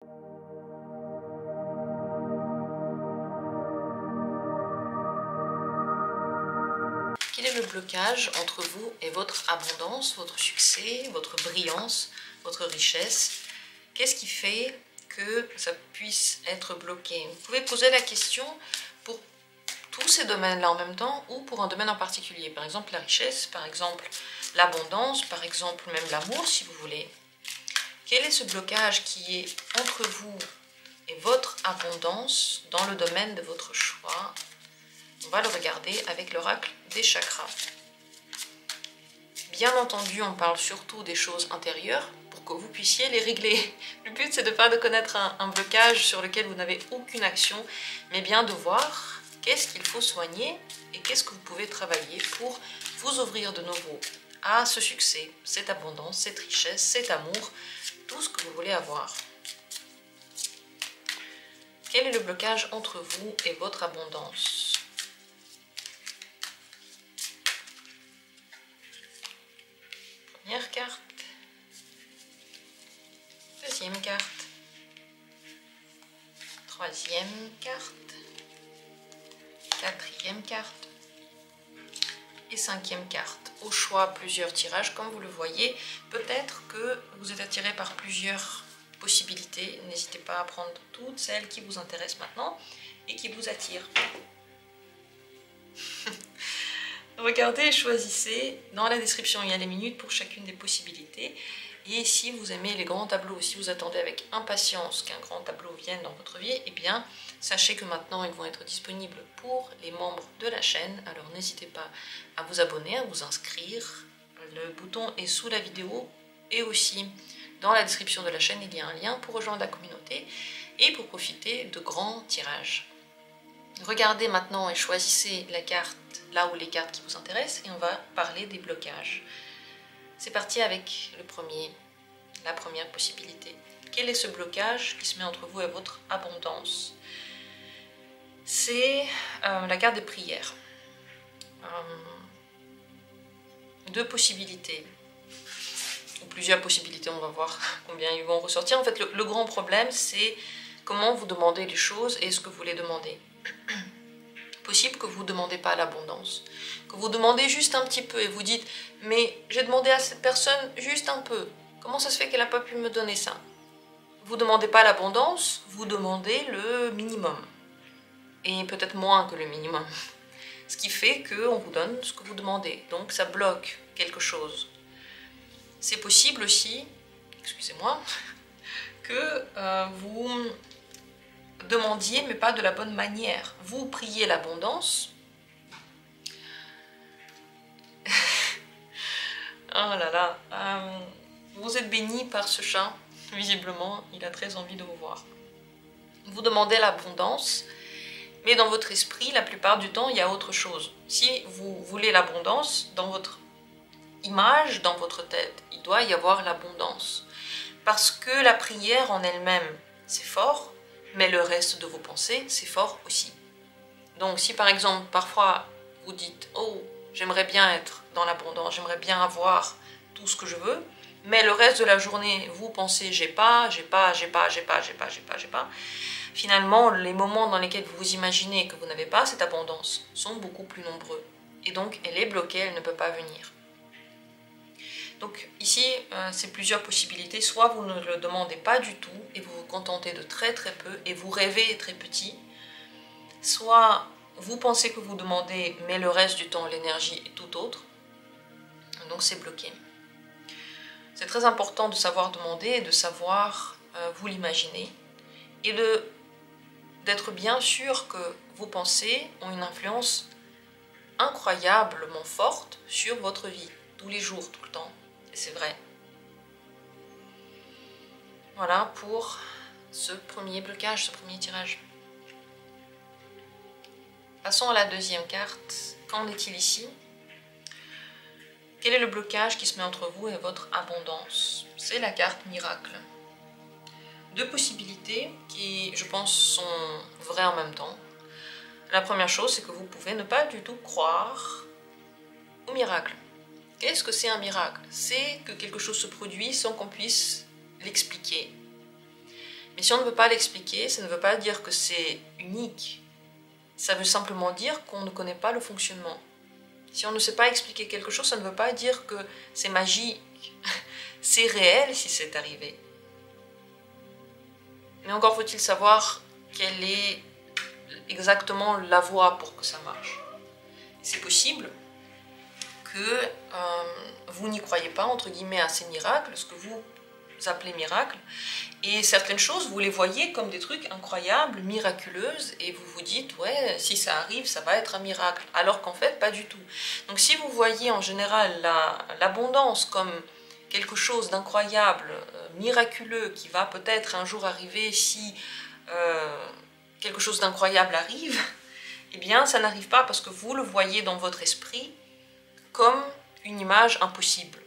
Quel est le blocage entre vous et votre abondance, votre succès, votre brillance, votre richesse? Qu'est-ce qui fait que ça puisse être bloqué? Vous pouvez poser la question pour tous ces domaines-là en même temps ou pour un domaine en particulier. Par exemple la richesse, par exemple l'abondance, par exemple même l'amour si vous voulez. Quel est ce blocage qui est entre vous et votre abondance dans le domaine de votre choix? On va le regarder avec l'oracle des chakras. Bien entendu, on parle surtout des choses intérieures pour que vous puissiez les régler. Le but, c'est de pas de connaître un blocage sur lequel vous n'avez aucune action, mais bien de voir qu'est-ce qu'il faut soigner et qu'est-ce que vous pouvez travailler pour vous ouvrir de nouveau à ce succès, cette abondance, cette richesse, cet amour, tout ce que vous voulez avoir. Quel est le blocage entre vous et votre abondance? Première carte, deuxième carte, troisième carte, quatrième carte et cinquième carte. Au choix, plusieurs tirages, comme vous le voyez. Peut-être que vous êtes attiré par plusieurs possibilités. N'hésitez pas à prendre toutes celles qui vous intéressent maintenant et qui vous attirent. Regardez et choisissez. Dans la description, il y a les minutes pour chacune des possibilités. Et si vous aimez les grands tableaux, si vous attendez avec impatience qu'un grand tableau vienne dans votre vie, eh bien, sachez que maintenant, ils vont être disponibles pour les membres de la chaîne. Alors, n'hésitez pas à vous abonner, à vous inscrire. Le bouton est sous la vidéo et aussi dans la description de la chaîne, il y a un lien pour rejoindre la communauté et pour profiter de grands tirages. Regardez maintenant et choisissez la carte là où les cartes qui vous intéressent et on va parler des blocages. C'est parti avec la première possibilité. Quel est ce blocage qui se met entre vous et votre abondance? C'est la carte des prières. Deux possibilités, ou plusieurs possibilités, on va voir combien ils vont ressortir. En fait, le grand problème, c'est comment vous demandez les choses et ce que vous les demandez. Possible que vous ne demandez pas l'abondance, que vous demandez juste un petit peu et vous dites « mais j'ai demandé à cette personne juste un peu, comment ça se fait qu'elle n'a pas pu me donner ça ?» Vous ne demandez pas l'abondance, vous demandez le minimum, et peut-être moins que le minimum, ce qui fait qu'on vous donne ce que vous demandez, donc ça bloque quelque chose. C'est possible aussi, excusez-moi, que vous demandiez, mais pas de la bonne manière. Vous priez l'abondance. Oh là là. Vous êtes béni par ce chat. Visiblement, il a très envie de vous voir. Vous demandez l'abondance, mais dans votre esprit, la plupart du temps, il y a autre chose. Si vous voulez l'abondance, dans votre image, dans votre tête, il doit y avoir l'abondance. Parce que la prière en elle-même, c'est fort, mais le reste de vos pensées, c'est fort aussi. Donc si par exemple, parfois, vous dites « Oh, j'aimerais bien être dans l'abondance, j'aimerais bien avoir tout ce que je veux », mais le reste de la journée, vous pensez « j'ai pas », finalement, les moments dans lesquels vous vous imaginez que vous n'avez pas cette abondance sont beaucoup plus nombreux. Et donc, elle est bloquée, elle ne peut pas venir. Donc ici, c'est plusieurs possibilités. Soit vous ne le demandez pas du tout et vous vous contentez de très très peu et vous rêvez très petit. Soit vous pensez que vous demandez, mais le reste du temps, l'énergie est tout autre. Donc c'est bloqué. C'est très important de savoir demander et de savoir vous l'imaginer. Et d'être bien sûr que vos pensées ont une influence incroyablement forte sur votre vie. Tous les jours, tout le temps. C'est vrai. Voilà pour ce premier blocage, ce premier tirage. Passons à la deuxième carte. Qu'en est-il ici? Quel est le blocage qui se met entre vous et votre abondance? C'est la carte miracle. Deux possibilités qui, je pense, sont vraies en même temps. La première chose, c'est que vous pouvez ne pas du tout croire au miracle. Qu'est-ce que c'est un miracle? C'est que quelque chose se produit sans qu'on puisse l'expliquer. Mais si on ne veut pas l'expliquer, ça ne veut pas dire que c'est unique. Ça veut simplement dire qu'on ne connaît pas le fonctionnement. Si on ne sait pas expliquer quelque chose, ça ne veut pas dire que c'est magique. C'est réel si c'est arrivé. Mais encore faut-il savoir quelle est exactement la voie pour que ça marche. C'est possible que vous n'y croyez pas, entre guillemets, à ces miracles, ce que vous appelez miracles, et certaines choses, vous les voyez comme des trucs incroyables, miraculeuses, et vous vous dites, ouais, si ça arrive, ça va être un miracle, alors qu'en fait, pas du tout. Donc si vous voyez en général l'abondance comme quelque chose d'incroyable, miraculeux, qui va peut-être un jour arriver si quelque chose d'incroyable arrive, eh bien ça n'arrive pas parce que vous le voyez dans votre esprit comme une image impossible.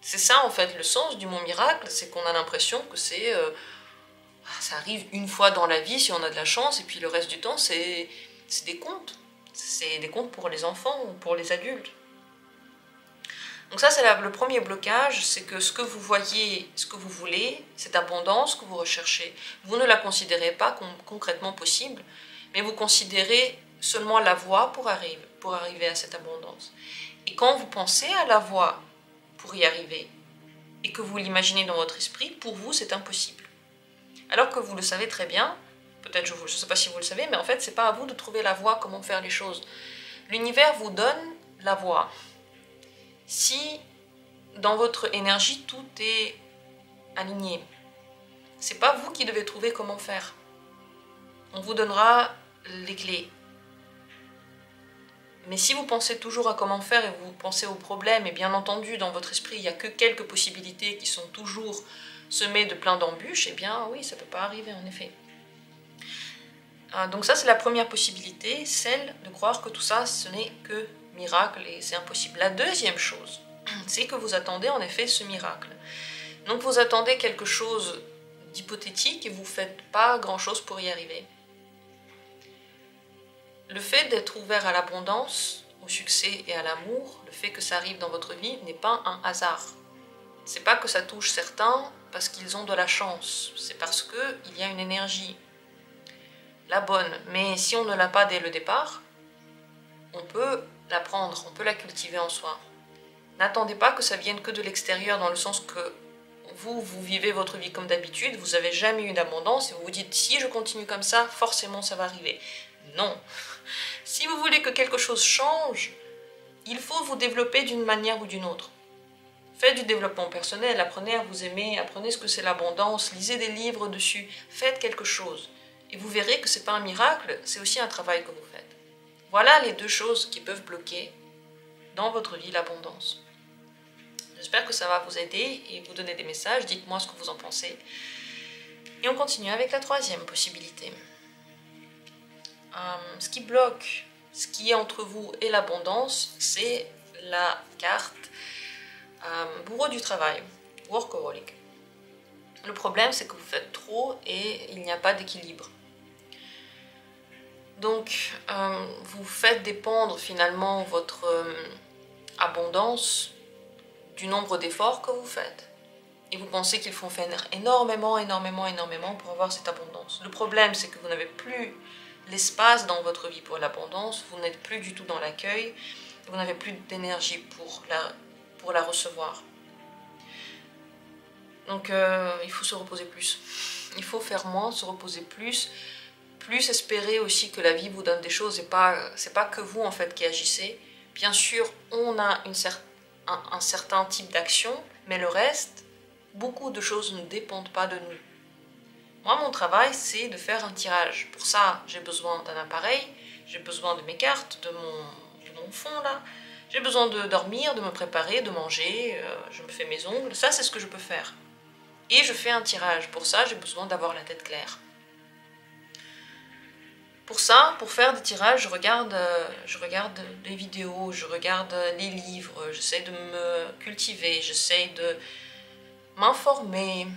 C'est ça en fait le sens du mot miracle, c'est qu'on a l'impression que ça arrive une fois dans la vie si on a de la chance, et puis le reste du temps c'est des contes. C'est des contes pour les enfants ou pour les adultes. Donc ça c'est le premier blocage, c'est que ce que vous voyez, ce que vous voulez, cette abondance que vous recherchez, vous ne la considérez pas comme concrètement possible, mais vous considérez seulement la voie pour arriver à cette abondance. Et quand vous pensez à la voie pour y arriver, et que vous l'imaginez dans votre esprit, pour vous c'est impossible. Alors que vous le savez très bien, peut-être je ne sais pas si vous le savez, mais en fait c'est pas à vous de trouver la voie, comment faire les choses. L'univers vous donne la voie. Si dans votre énergie tout est aligné, c'est pas vous qui devez trouver comment faire. On vous donnera les clés. Mais si vous pensez toujours à comment faire et vous pensez aux problèmes, et bien entendu dans votre esprit il n'y a que quelques possibilités qui sont toujours semées de plein d'embûches, eh bien oui, ça ne peut pas arriver en effet. Donc ça c'est la première possibilité, celle de croire que tout ça ce n'est que miracle et c'est impossible. La deuxième chose, c'est que vous attendez en effet ce miracle. Donc vous attendez quelque chose d'hypothétique et vous ne faites pas grand chose pour y arriver. Le fait d'être ouvert à l'abondance, au succès et à l'amour, le fait que ça arrive dans votre vie n'est pas un hasard. C'est pas que ça touche certains parce qu'ils ont de la chance, c'est parce qu'il y a une énergie, la bonne. Mais si on ne l'a pas dès le départ, on peut la prendre, on peut la cultiver en soi. N'attendez pas que ça vienne que de l'extérieur, dans le sens que vous vivez votre vie comme d'habitude, vous n'avez jamais eu d'abondance et vous vous dites si je continue comme ça, forcément ça va arriver. Non. Si vous voulez que quelque chose change, il faut vous développer d'une manière ou d'une autre. Faites du développement personnel, apprenez à vous aimer, apprenez ce que c'est l'abondance, lisez des livres dessus, faites quelque chose. Et vous verrez que ce n'est pas un miracle, c'est aussi un travail que vous faites. Voilà les deux choses qui peuvent bloquer dans votre vie l'abondance. J'espère que ça va vous aider et vous donner des messages, dites-moi ce que vous en pensez. Et on continue avec la troisième possibilité. Ce qui bloque, ce qui est entre vous et l'abondance, c'est la carte bourreau du travail, workaholic. Le problème, c'est que vous faites trop et il n'y a pas d'équilibre. Donc, vous faites dépendre finalement votre abondance du nombre d'efforts que vous faites. Et vous pensez qu'il faut faire énormément pour avoir cette abondance. Le problème, c'est que vous n'avez plus l'espace dans votre vie pour l'abondance, vous n'êtes plus du tout dans l'accueil, vous n'avez plus d'énergie pour la recevoir. Donc il faut se reposer plus. Il faut faire moins, se reposer plus espérer aussi que la vie vous donne des choses, et c'est pas que vous en fait qui agissez. Bien sûr, on a un certain type d'action, mais le reste, beaucoup de choses ne dépendent pas de nous. Moi, mon travail, c'est de faire un tirage. Pour ça, j'ai besoin d'un appareil, j'ai besoin de mes cartes, de mon fond là. J'ai besoin de dormir, de me préparer, de manger, je me fais mes ongles. Ça, c'est ce que je peux faire. Et je fais un tirage. Pour ça, j'ai besoin d'avoir la tête claire. Pour ça, pour faire des tirages, je regarde des vidéos, je regarde les livres, j'essaie de me cultiver, j'essaie de m'informer,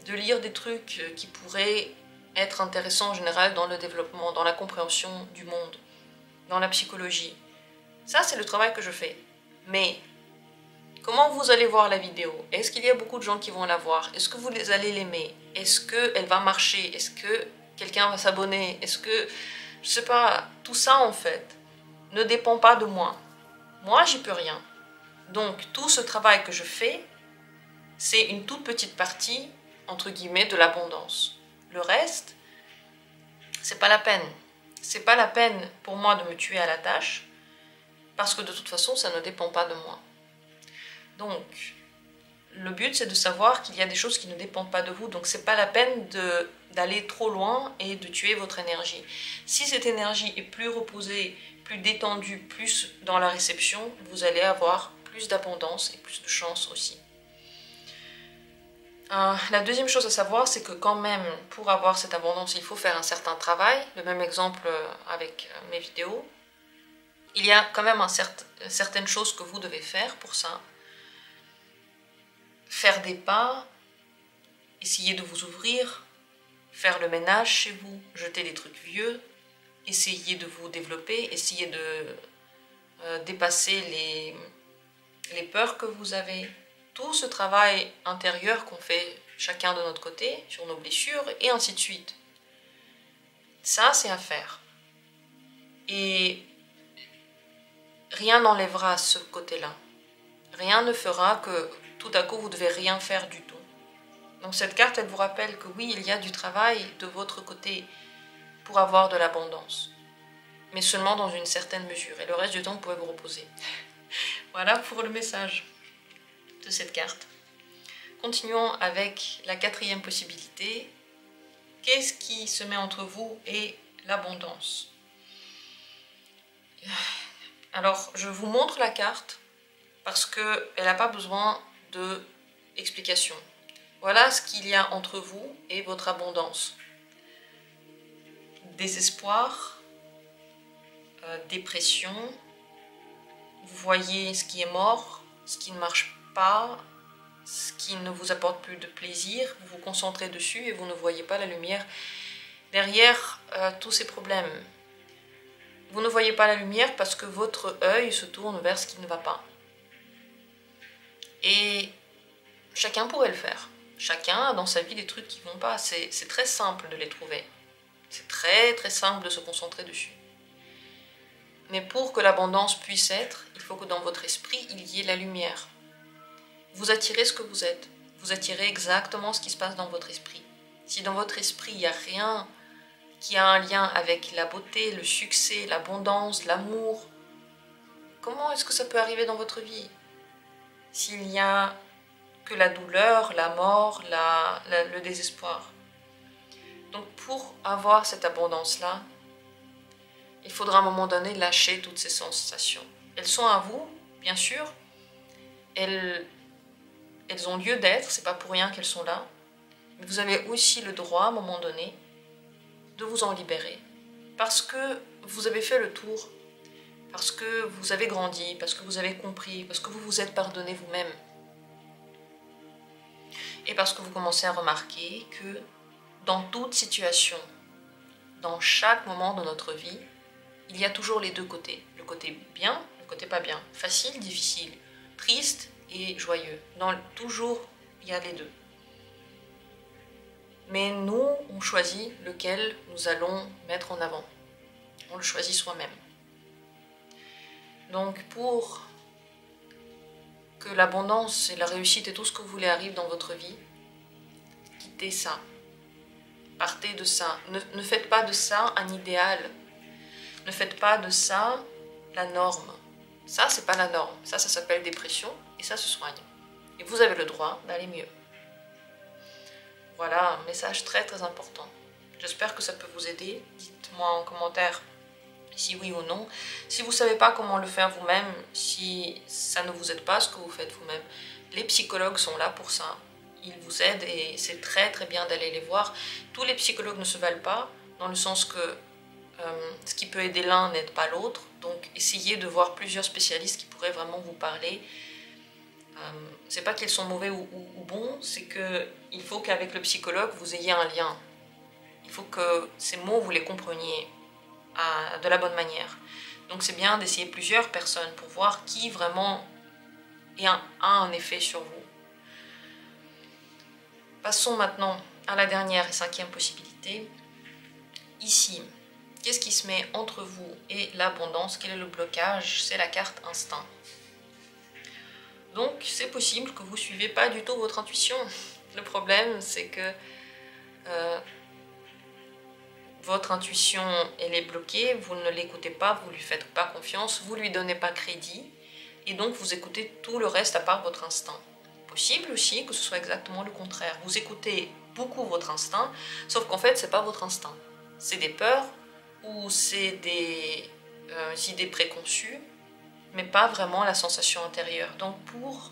de lire des trucs qui pourraient être intéressants en général dans le développement, dans la compréhension du monde, dans la psychologie. Ça, c'est le travail que je fais. Mais Comment vous allez voir la vidéo? Est-ce qu'il y a beaucoup de gens qui vont la voir? Est-ce que vous allez l'aimer? Est-ce qu'elle va marcher? Est-ce que quelqu'un va s'abonner? Est-ce que, je sais pas, tout ça en fait ne dépend pas de moi. Moi, j'y peux rien. Donc, tout ce travail que je fais, c'est une toute petite partie, entre guillemets, de l'abondance. Le reste, c'est pas la peine. C'est pas la peine pour moi de me tuer à la tâche, parce que de toute façon, ça ne dépend pas de moi. Donc, le but, c'est de savoir qu'il y a des choses qui ne dépendent pas de vous. Donc, c'est pas la peine d'aller trop loin et de tuer votre énergie. Si cette énergie est plus reposée, plus détendue, plus dans la réception, vous allez avoir plus d'abondance et plus de chance aussi. La deuxième chose à savoir, c'est que quand même, pour avoir cette abondance, il faut faire un certain travail. Le même exemple avec mes vidéos. Il y a quand même certaines choses que vous devez faire pour ça. Faire des pas, essayer de vous ouvrir, faire le ménage chez vous, jeter des trucs vieux, essayer de vous développer, essayer de dépasser les peurs que vous avez. Tout ce travail intérieur qu'on fait chacun de notre côté, sur nos blessures, et ainsi de suite. Ça, c'est à faire. Et rien n'enlèvera ce côté-là. Rien ne fera que tout à coup, vous ne devez rien faire du tout. Donc cette carte, elle vous rappelle que oui, il y a du travail de votre côté pour avoir de l'abondance. Mais seulement dans une certaine mesure. Et le reste du temps, vous pouvez vous reposer. Voilà pour le message de cette carte. Continuons avec la quatrième possibilité. Qu'est-ce qui se met entre vous et l'abondance? Alors, je vous montre la carte parce qu'elle n'a pas besoin d'explication. Voilà ce qu'il y a entre vous et votre abondance. Désespoir, dépression, vous voyez ce qui est mort, ce qui ne marche pas, ce qui ne vous apporte plus de plaisir, vous vous concentrez dessus et vous ne voyez pas la lumière derrière tous ces problèmes. Vous ne voyez pas la lumière parce que votre œil se tourne vers ce qui ne va pas. Et chacun pourrait le faire. Chacun a dans sa vie des trucs qui ne vont pas. C'est très simple de les trouver. C'est très très simple de se concentrer dessus. Mais pour que l'abondance puisse être, il faut que dans votre esprit, il y ait la lumière. Vous attirez ce que vous êtes. Vous attirez exactement ce qui se passe dans votre esprit. Si dans votre esprit, il n'y a rien qui a un lien avec la beauté, le succès, l'abondance, l'amour, comment est-ce que ça peut arriver dans votre vie? S'il n'y a que la douleur, la mort, le désespoir. Donc pour avoir cette abondance-là, il faudra à un moment donné lâcher toutes ces sensations. Elles sont à vous, bien sûr. Elles ont lieu d'être, c'est pas pour rien qu'elles sont là. Mais vous avez aussi le droit, à un moment donné, de vous en libérer. Parce que vous avez fait le tour. Parce que vous avez grandi, parce que vous avez compris, parce que vous vous êtes pardonné vous-même. Et parce que vous commencez à remarquer que dans toute situation, dans chaque moment de notre vie, il y a toujours les deux côtés. Le côté bien, le côté pas bien. Facile, difficile, triste et joyeux. Toujours, il y a les deux. Mais nous, on choisit lequel nous allons mettre en avant. On le choisit soi-même. Donc pour que l'abondance et la réussite et tout ce que vous voulez arrive dans votre vie, quittez ça. Partez de ça. Ne faites pas de ça un idéal. Ne faites pas de ça la norme. Ça, c'est pas la norme. Ça s'appelle dépression et ça se soigne. Et vous avez le droit d'aller mieux. Voilà, un message très très important. J'espère que ça peut vous aider. Dites-moi en commentaire si oui ou non. Si vous ne savez pas comment le faire vous-même, si ça ne vous aide pas ce que vous faites vous-même, les psychologues sont là pour ça. Ils vous aident et c'est très très bien d'aller les voir. Tous les psychologues ne se valent pas, dans le sens que ce qui peut aider l'un n'aide pas l'autre. Donc essayez de voir plusieurs spécialistes qui pourraient vraiment vous parler. C'est pas qu'ils sont mauvais ou bons, c'est qu'il faut qu'avec le psychologue vous ayez un lien. Il faut que ces mots vous les compreniez de la bonne manière. Donc c'est bien d'essayer plusieurs personnes pour voir qui vraiment et a un effet sur vous. Passons maintenant à la dernière et cinquième possibilité. Ici, qu'est-ce qui se met entre vous et l'abondance? Quel est le blocage? C'est la carte instinct. Donc, c'est possible que vous ne suivez pas du tout votre intuition. Le problème, c'est que votre intuition, elle est bloquée, vous ne l'écoutez pas, vous ne lui faites pas confiance, vous ne lui donnez pas crédit, et donc vous écoutez tout le reste à part votre instinct. Possible aussi que ce soit exactement le contraire. Vous écoutez beaucoup votre instinct, sauf qu'en fait, ce n'est pas votre instinct. C'est des peurs ou c'est des idées préconçues, mais pas vraiment la sensation intérieure. Donc pour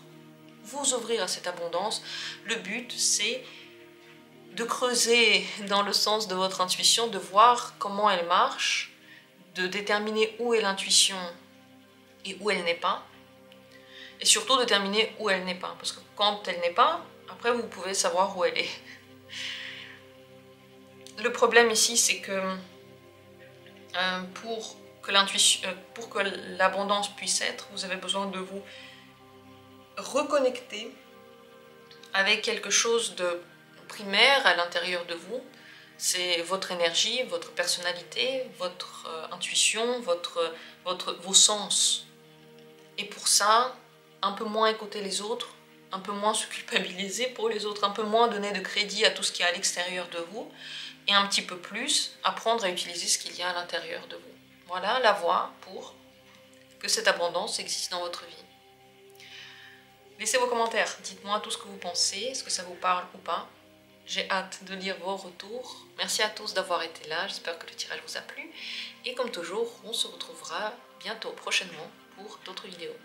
vous ouvrir à cette abondance, le but c'est de creuser dans le sens de votre intuition, de voir comment elle marche, de déterminer où est l'intuition et où elle n'est pas, et surtout de déterminer où elle n'est pas, parce que quand elle n'est pas, après vous pouvez savoir où elle est. Le problème ici, c'est que pour que l'abondance puisse être, vous avez besoin de vous reconnecter avec quelque chose de primaire à l'intérieur de vous. C'est votre énergie, votre personnalité, votre intuition, vos sens. Et pour ça, un peu moins écouter les autres, un peu moins se culpabiliser pour les autres, un peu moins donner de crédit à tout ce qui est à l'extérieur de vous, et un petit peu plus apprendre à utiliser ce qu'il y a à l'intérieur de vous. Voilà la voie pour que cette abondance existe dans votre vie. Laissez vos commentaires, dites-moi tout ce que vous pensez, est-ce que ça vous parle ou pas. J'ai hâte de lire vos retours. Merci à tous d'avoir été là, j'espère que le tirage vous a plu. Et comme toujours, on se retrouvera bientôt, prochainement, pour d'autres vidéos.